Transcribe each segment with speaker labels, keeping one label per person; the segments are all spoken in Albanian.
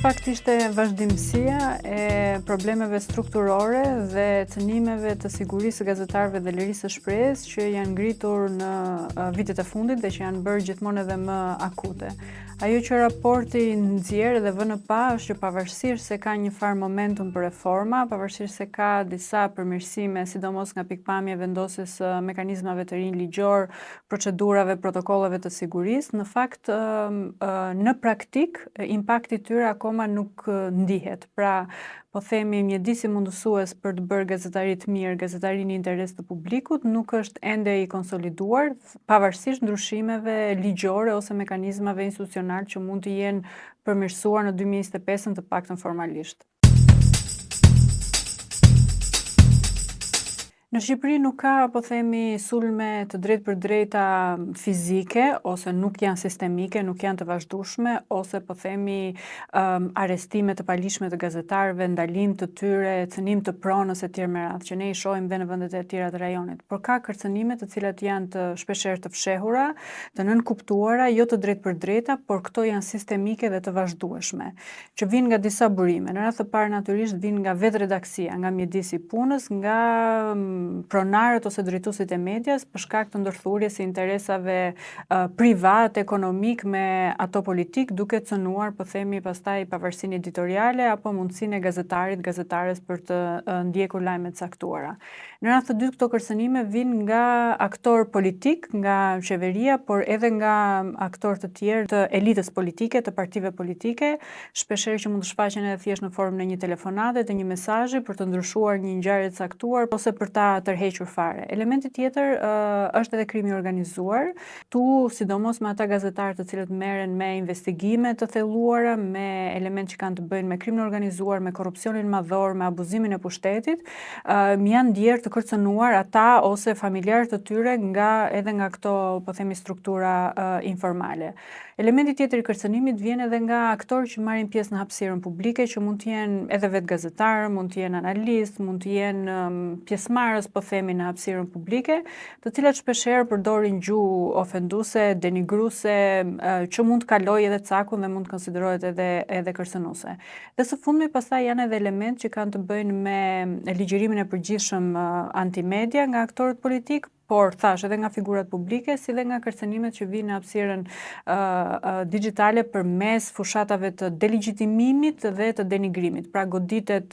Speaker 1: fakt ishte vazhdimësia e problemeve strukturore dhe cënimeve të sigurisë së gazetarëve dhe lirisë së shprehjes që janë ngritur në vitet e fundit dhe që janë bërë gjithmonë edhe më akute. Ajo që raporti nxjerr dhe vë në pa është që pavarësisht se ka një farë momentum për reforma, pavarësisht se ka disa përmirësime, sidomos nga pikpamja e vendosjes së mekanizmave të rinj ligjor, procedurave, protokolleve të sigurisë, në fakt në praktik impakti i tyre akoma nuk ndihet. Pra, po themi mjedisi mundësues për të bërë gazetari të mirë, gazetari në interes të publikut, nuk është ende i konsoliduar, pavarësisht ndryshimeve ligjore ose mekanizmave institucional që mund të jenë përmirësuar në 2025 të paktën formalisht. Në Shqipëri nuk ka, po themi, sulme të drejtë për drejta fizike, ose nuk janë sistemike, nuk janë të vazhdueshme, ose po themi arestime të palishme të gazetarëve, ndalim të tyre, cënim të pronës e tjerë me radhë, që ne i shohim dhe në vendet e tjera të rajonit. Por ka kërcënime të cilat janë të shpeshherë të fshehura, të nënkuptuara, jo të drejtë për drejta, por këto janë sistemike dhe të vazhdueshme, që vinë nga disa burime. Në radhë të parë natyrisht vinë nga vetë redaksia, nga mjedisi i punës, nga pronarët ose drejtuesit e medias për shkak të ndërthurjes së interesave privat, ekonomik me ato politik, duke cënuar, po themi, pastaj pavarësinë editoriale apo mundësinë e gazetares për të ndjekur lajme të caktuara. Në radhë të dytë këto kërcënime vinë nga aktor politik, nga qeveria, por edhe nga aktor të tjerë të elitës politike, të partive politike, shpeshherë që mund të shfaqen edhe thjesht në formën e një telefonate, të një mesazhi për të ndryshuar një ngjarje të caktuar ose për ta tërhequr fare. Elementi tjetër është edhe krimi organizuar, sidomos me ata gazetarë të cilët merren me investigime të thelluara, me elementë që kanë të bëjnë me krimin organizuar, me korrupsionin madhor, me abuzimin e pushtetit, janë ndjerë të kërcënuar ata ose familjarët të tyre edhe nga këto, po themi, struktura informale. Elementi tjetër i kërcënimit vjen edhe nga aktorë që marrin pjesë në hapësirën publike, që mund të jenë edhe vetë gazetarë, mund të jenë analist, mund të jenë pjesëmarrës, po themi, në hapësirën publike, të cilat shpeshherë përdorin gjuhë ofenduese, denigruese, që mund të kalojë edhe cakun dhe mund të konsiderohet edhe kërcënuese. Dhe së fundmi pastaj janë edhe elementë që kanë të bëjnë me ligjërimin e përgjithshëm antimedia nga aktorët politik, por thash edhe nga figurat publike, si dhe nga kërcënimet që vinë në hapësirën digjitale përmes fushatave të delegjitimimit dhe të denigrimit. Pra goditet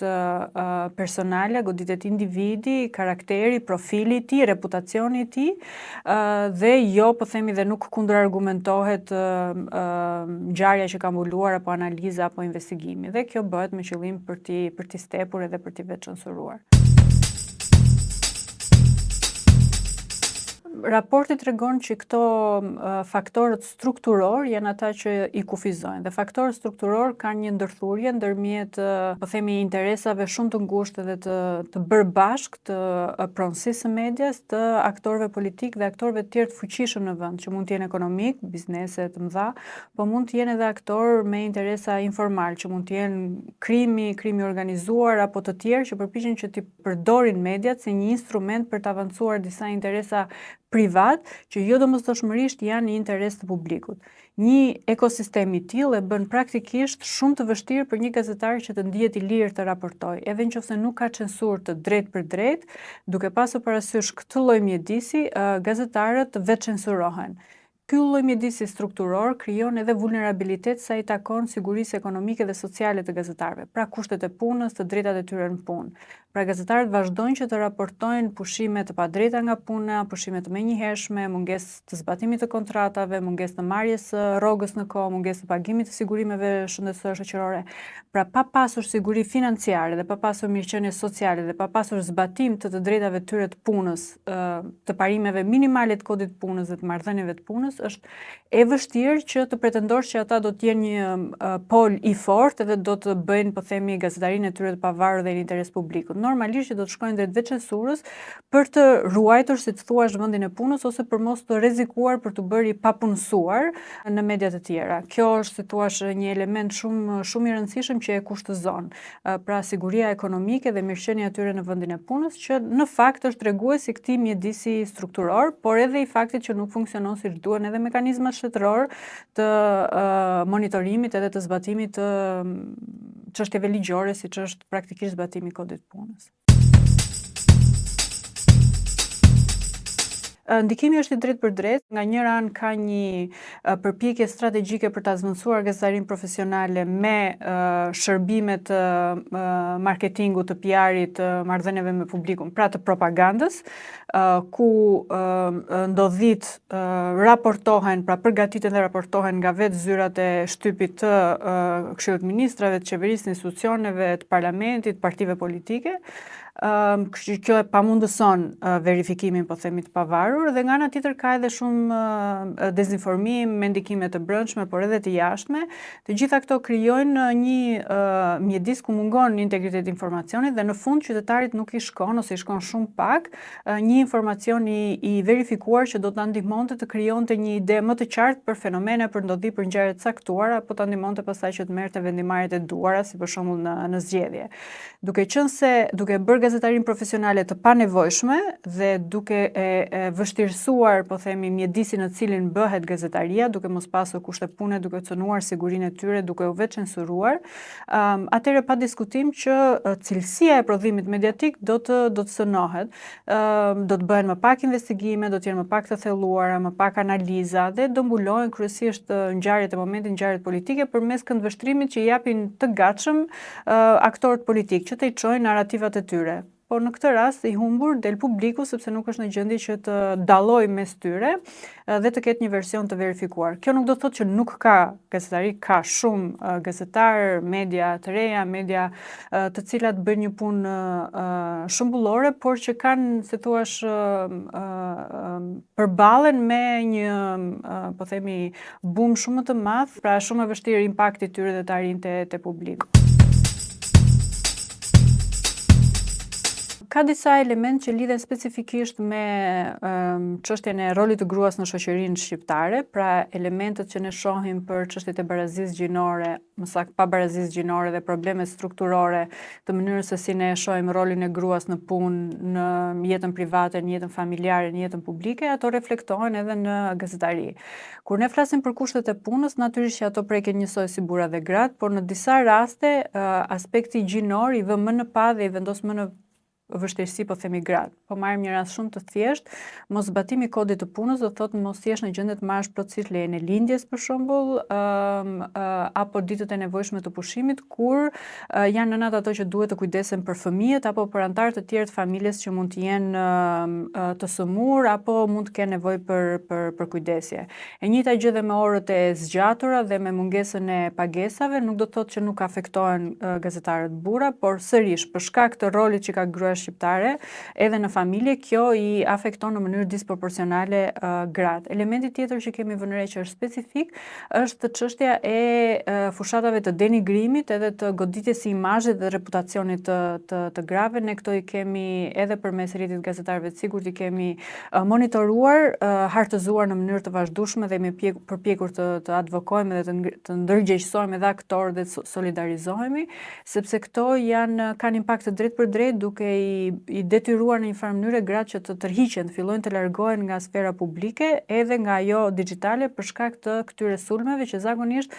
Speaker 1: personale, goditet individi, karakteri, profili i tij, reputacioni i tij, dhe jo, po themi, dhe nuk kundërargumentohet ngjarja që ka mbuluar apo analiza apo investigimi. Dhe kjo bëhet me qëllim për t'i stepur edhe për t'i vetë censuruar. Raporti tregon që këto faktorët strukturor janë ata që i kufizojnë. Dhe faktorët strukturor kanë një ndërthurje ndërmjet, po themi, interesave shumë të ngushtë dhe të bërë bashkë të pronësisë së medias, të aktorëve politik dhe aktorëve të tjerë të fuqishëm në vend, që mund të jenë ekonomik, biznese të mëdha, po mund të jenë edhe aktorë me interesa informal, që mund të jenë krimi organizuar apo të tjerë që përpiqen që t'i përdorin mediat si një instrument për të avancuar disa interesa privat, që jo domosdoshmërisht janë në interes të publikut. Një ekosistem i tillë e bën praktikisht shumë të vështirë për një gazetar që të ndihet i lirë të raportojë, edhe nëse nuk ka censurë të drejtë për drejtë, duke pasur parasysh këtë lloj mjedisi, gazetarët vetë censurohen. Ky lloj mjedisi strukturor krijon edhe vulnerabilitet sa i takon sigurisë ekonomike dhe sociale të gazetarëve, pra kushtet e punës, të drejtat e tyre në punë. Pra gazetarët vazhdojnë që të raportojnë pushime të padrejta nga puna, pushime të menjëhershme, mungesë të zbatimit të kontratave, mungesë të marrjes së rrogës në kohë, mungesë të pagimit të sigurimeve shëndetësore shoqërore. Pra pa pasur siguri financiare dhe pa pasur mirëqenie sociale dhe pa pasur zbatim të drejtave të tyre të punës, të parimeve minimale të kodit të punës dhe të marrëdhënieve të punës, është e vështirë që të pretendosh që ata do të jenë një pol i fortë dhe do të bëjnë, po themi, gazetarinë e tyre të pavarur dhe në interes publikut. normalisht që do të shkojnë drejt veçësurës për të ruajtur, si të thuash, vendin e punës ose për mos të rrezikuar për të bërë i papunësuar në mediat e tjera. Kjo është, si thua, një element shumë i rëndësishëm që e kushtëzon. Pra siguria ekonomike dhe mirëqenia e tyre në vendin e punës, që në fakt është tregues i këtij mjedisi strukturor, por edhe i faktit që nuk funksionon siç duhen edhe mekanizmat shtetëror të monitorimit edhe të zbatimit të çështjeve ligjore, siç është praktikisht zbatimi i kodit të punës. Ndikimi është i drejtë për drejtë. Nga njëra anë ka një përpjekje strategjike për ta zvendësuar gazetarinë profesionale me shërbimet marketingut, të PR-it, të marrëdhënieve me publikun, pra të propagandës, ku ndodhit raportohen, pra përgatiten dhe raportohen nga vetë zyrat e shtypit të Këshillit të Ministrave, të qeverisë, të institucioneve, të parlamentit, partive politike. Kjo e pamundëson verifikimin, po themi, të pavarur, dhe nga ana tjetër ka edhe shumë dezinformim, me ndikime të brendshme, por edhe të jashtme. Të gjitha këto krijojnë një mjedis ku mungon integriteti i informacionit dhe në fund qytetarit nuk i shkon ose i shkon shumë pak një informacion i verifikuar që do ta ndihmonte të krijonte një ide më të qartë për fenomene, për ndodhi, për ngjarje të caktuara, apo ta ndihmonte pastaj që të merrte vendimarrjet e duara, si për shembull në zgjedhje. Duke bërë gazetarinë profesionale të panevojshme dhe duke e vështirësuar, po themi, mjedisin në cilin bëhet gazetaria, duke mos pasur kushte pune, duke cënuar sigurinë e tyre, duke u vetë censuruar, atëherë pa diskutim që cilësia e prodhimit mediatik do të cënohet. Do të bëhen më pak investigime, do të jenë më pak të thelluara, më pak analiza dhe do mbulohen kryesisht ngjarjet e momentit, ngjarjet politike përmes këndvështrimit që i japin të gatshëm aktorët politik që të i çojnë narrativat e tyre. Por në këtë rast i humbur del publiku sepse nuk është në gjendje që të dallojë mes tyre dhe të ketë një version të verifikuar. Kjo nuk do të thotë që nuk ka gazetari, ka shumë gazetar, media të reja, media të cilat bëjnë një punë shëmbullore, por që kanë, si thua, përballen me një, po themi, bum shumë më të madh, pra shumë e vështirë impakti i tyre dhe të arrinte te publiku. Ka disa element që lidhen specifikisht me çështjen e rolit të gruas në shoqërinë shqiptare, pra elementet që ne shohim për çështjet e barazisë gjinore, më saktë pabarazisë gjinore dhe problemet strukturore të mënyrës se si ne shohim rolin e gruas në punë, në jetën private, në jetën familjare, në jetën publike, ato reflektohen edhe në gazetari. Kur ne flasim për kushtet e punës, natyrisht që ato preken njësoj si burra dhe gratë, por në disa raste aspekti gjinor i vë më në pa dhe i vendos më në vështirësi, po themi, gratë. Po marrim një rast shumë të thjeshtë, mos zbatimi i kodit të punës do thotë mos jesh në gjendje të marrësh plotësisht lejen e lindjes për shembull, apo ditët e nevojshme të pushimit, kur janë nënat ato që duhet të kujdesen për fëmijët apo për anëtarët e tjerë të familjes që mund të jenë të sëmur apo mund të kenë nevojë për kujdesje. E njëjta gjë dhe me orët e zgjatura dhe me mungesën e pagesave, nuk do të thotë që nuk afektohen gazetarët burra, por sërish për shkak të rolit që ka gruaja shqiptare edhe në familje, kjo i afekton në mënyrë disproporcionale gratë. Elementi tjetër që kemi vënë re që është specifik është çështja e fushatave të denigrimit edhe të goditjes së imazhit dhe reputacionit të grave. Ne këto i kemi edhe përmes rrjetit gazetarëve të sigurt, i kemi monitoruar, hartëzuar në mënyrë të vazhdueshme dhe jemi përpjekur të advokojmë dhe të ndërgjegjësojmë edhe aktorë dhe të solidarizohemi, sepse këto kanë impakt të drejtë për drejtë duke i detyruar në një farë mënyrë gratë që të tërhiqen, të fillojnë të largohen nga sfera publike edhe nga ajo digjitale për shkak të këtyre sulmeve që zakonisht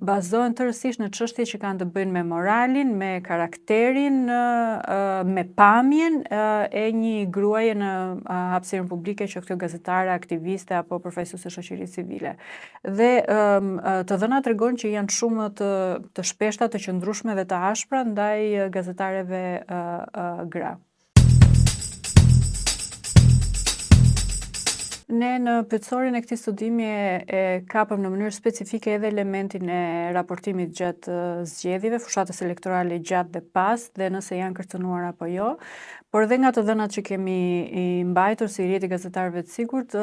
Speaker 1: bazohen tërësisht në çështje që kanë të bëjnë me moralin, me karakterin, me pamjen e një gruaje në hapësirën publike, që kjo gazetare, aktiviste apo përfaqësuese shoqërisë civile. Dhe të dhënat tregojnë që janë shumë të shpeshta, të qëndrueshme dhe të ashpra ndaj gazetareve gra. Ne në pyetësorin e këtij studimi e kapëm në mënyrë specifike edhe elementin e raportimit gjatë zgjedhjeve, fushatës elektorale gjatë dhe pas, dhe nëse janë kërcënuar apo jo. por edhe nga të dhënat që kemi i mbajtur si rrjeti gazetarëve të sigurt,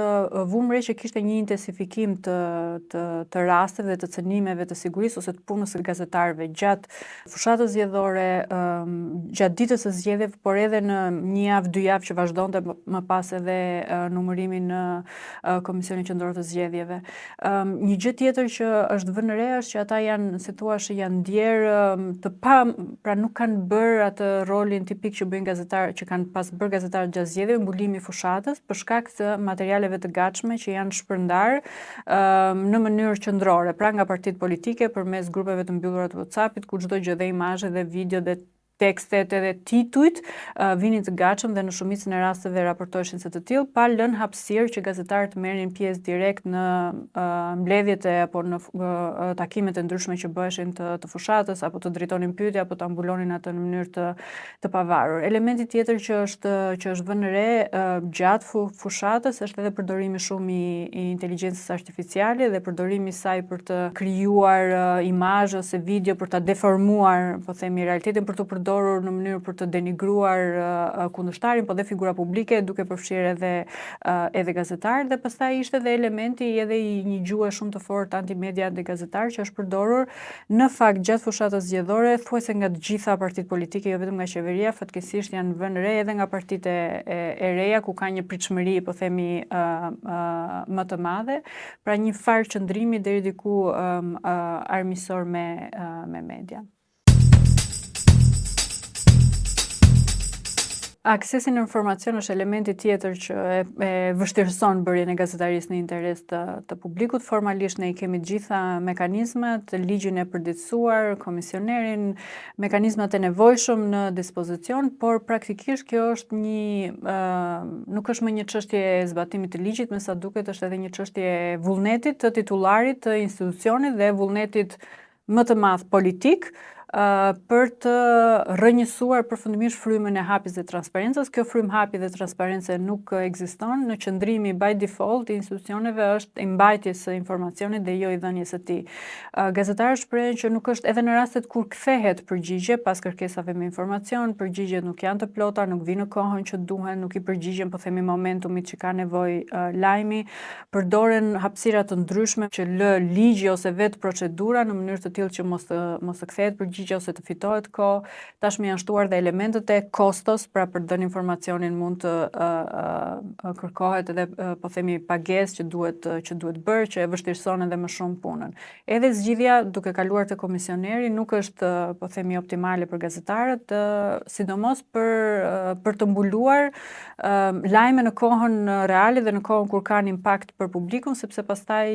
Speaker 1: vum re që kishte një intensifikim të rasteve dhe të cënimeve të sigurisë ose të punës së gazetarëve gjatë fushatës zgjedhore, gjatë ditës së zgjedhjeve, por edhe në një javë, 2 javë që vazhdonte më pas edhe numërimin në Komisionin Qendror të Zgjedhjeve. Një gjë tjetër që është vënë re është që ata janë, si thua, janë ndjerë pra nuk kanë bërë atë rolin tipik që bëjnë gazetarë, që kanë pas bërë gazetarët gjatë zgjedhjeve, mbulimi i fushatës për shkak të materialeve të gatshme që janë shpërndarë në mënyrë qendrore, pra nga partitë politike përmes grupeve të mbyllura të WhatsApp-it, ku çdo gjë dhe imazhe dhe video dhe tekstet edhe titujt vinin të gatshëm dhe në shumicën e rasteve raportoheshin se të tillë, pa lënë hapësirë që gazetarët merrnin pjesë direkt në mbledhjet apo në takimet e ndryshme që bëheshin të fushatës, apo të drejtonin pyetje apo të ambulonin atë në mënyrë të pavarur. Elementi tjetër që është vënë re gjatë fushatës është edhe përdorimi shumë i inteligjencës artificiale dhe përdorimi i saj për të krijuar imazhe ose video për ta deformuar, po themi, realitetin, për të përdorur në mënyrë për të denigruar kundërshtarin, po dhe figura publike, duke përfshirë edhe gazetarë, dhe pastaj ishte edhe elementi edhe i një gjuhë shumë të fortë antimedia dhe gazetarë që është përdorur në fakt gjatë fushatës zgjedhore, thuajse nga të gjitha partitë politike, jo vetëm nga qeveria, fatkeqësisht janë vënë re edhe nga partitë e reja, ku ka një pritshmëri, po themi, më të madhe, pra një farë qëndrimi deri diku armiqësor me media. Aksesi në informacion është elementi tjetër që e vështirëson bërjen e gazetarisë në interes të publikut. Formalisht ne i kemi gjitha mekanizmat, ligjin e përditësuar, komisionerin, mekanizmat e nevojshëm në dispozicion, por praktikisht kjo është nuk është më një çështje e zbatimit të ligjit, me sa duket është edhe një çështje e vullnetit të titularit të institucionit dhe vullnetit më të madh politik, për të rrënjësuar përfundimisht frymën e hapjes dhe transparencës. Kjo frymë hapje dhe transparence nuk ekziston, në qëndrimi by default i institucioneve është i mbajtjes së informacionit dhe jo i dhënies së tij. Gazetarët shprehen që nuk është, edhe në rastet kur kthehet përgjigje pas kërkesave me informacion, përgjigjet nuk janë të plota, nuk vinë në kohën që duhen, nuk i përgjigjen, po themi, momentumit që ka nevojë lajmi, përdoren hapësira të ndryshme që lë ligji ose vetë procedura në mënyrë të tillë që mos të kthehet përgjigje ose të fitohet kohë. Tashmë janë shtuar dhe elementet e kostos, pra për dhënë informacionin mund të kërkohet edhe, po themi, pagesë që duhet bërë, që e vështirëson edhe më shumë punën. Edhe zgjidhja duke kaluar te komisioneri nuk është, po themi, optimale për gazetarët, sidomos për të mbuluar lajme në kohën reale dhe në kohën kur kanë impakt për publikun, sepse pastaj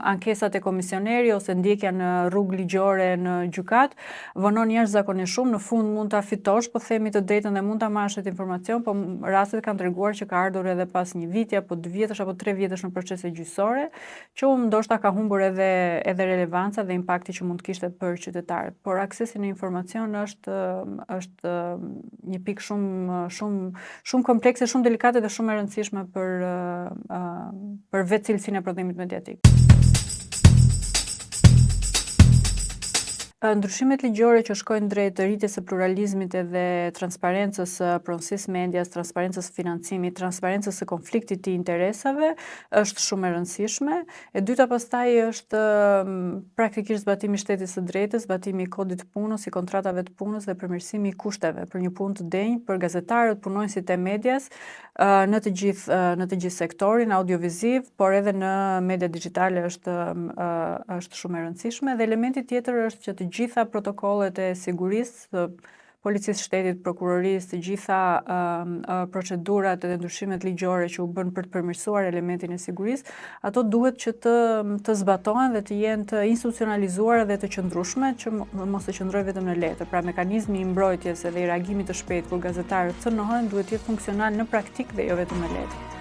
Speaker 1: ankesat e komisioneri ose ndjekja në rrugë ligjore në gjykat vonon jashtëzakonisht shumë. Në fund mund ta fitosh, po themi, të drejtën dhe mund ta marrësh atë informacion, po rastet kanë treguar që ka ardhur edhe pas 1 viti apo 2 vjetësh apo 3 vjetësh në procese gjyqësore, që ndoshta ka humbur edhe relevanca dhe impakti që mund të kishte për qytetarët. Por aksesi në informacion është një pikë shumë komplekse, shumë delikate dhe shumë e rëndësishme për vetë cilësinë e prodhimit mediatik. Ndryshimet ligjore që shkojnë drejt rritjes së pluralizmit edhe transparencës së pronësisë medias, transparencës së financimit, transparencës së konfliktit të interesave është shumë e rëndësishme. E dyta pastaj është praktikisht zbatimi i shtetit së drejtës, zbatimi i kodit të punës, i kontratave të punës dhe përmirësimi i kushteve për një punë të denjë për gazetarët, punonësit e medias në të gjithë sektorin audioviziv, por edhe në media digjitale është shumë e rëndësishme. Dhe elementi tjetër është që të gjitha protokollet e sigurisë, policisë shtetit, prokurorisë, të gjitha procedurat dhe ndryshimet ligjore që u bën për të përmirësuar elementin e sigurisë, ato duhet që të zbatohen dhe të jenë të institucionalizuara dhe të qëndrueshme, që mos të qëndrojë vetëm në letër. Pra mekanizmi i mbrojtjes edhe i reagimit të shpejtë kur gazetarët cënohen duhet të jetë funksional në praktikë dhe jo vetëm në letër.